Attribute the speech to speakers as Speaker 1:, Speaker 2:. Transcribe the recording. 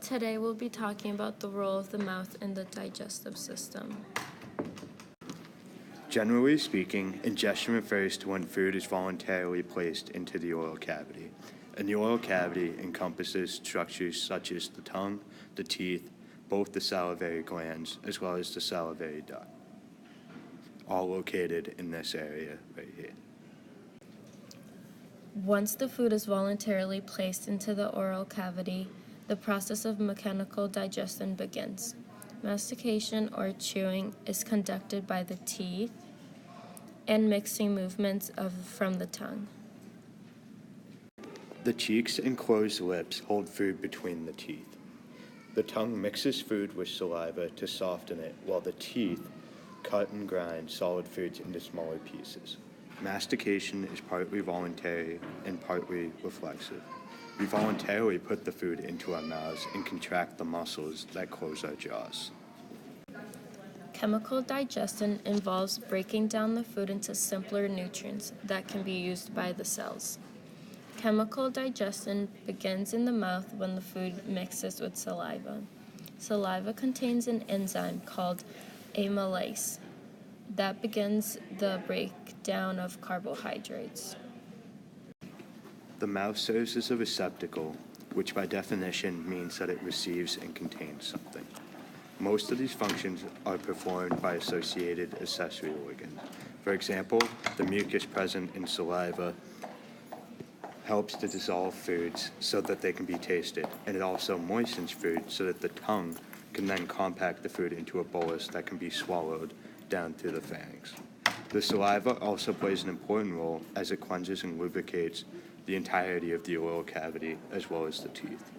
Speaker 1: Today we'll be talking about the role of the mouth in the digestive system.
Speaker 2: Generally speaking, ingestion refers to when food is voluntarily placed into the oral cavity. And the oral cavity encompasses structures such as the tongue, the teeth, both the salivary glands, as well as the salivary duct, all located in this area right here.
Speaker 1: Once the food is voluntarily placed into the oral cavity, the process of mechanical digestion begins. Mastication or chewing is conducted by the teeth and mixing movements from the tongue.
Speaker 2: The cheeks and closed lips hold food between the teeth. The tongue mixes food with saliva to soften it, while the teeth cut and grind solid foods into smaller pieces. Mastication is partly voluntary and partly reflexive. We voluntarily put the food into our mouths and contract the muscles that close our jaws.
Speaker 1: Chemical digestion involves breaking down the food into simpler nutrients that can be used by the cells. Chemical digestion begins in the mouth when the food mixes with saliva. Saliva contains an enzyme called amylase that begins the breakdown of carbohydrates.
Speaker 2: The mouth serves as a receptacle, which by definition means that it receives and contains something. Most of these functions are performed by associated accessory organs. For example, the mucus present in saliva helps to dissolve foods so that they can be tasted, and it also moistens food so that the tongue can then compact the food into a bolus that can be swallowed down through the pharynx. The saliva also plays an important role as it cleanses and lubricates the entirety of the oral cavity as well as the teeth.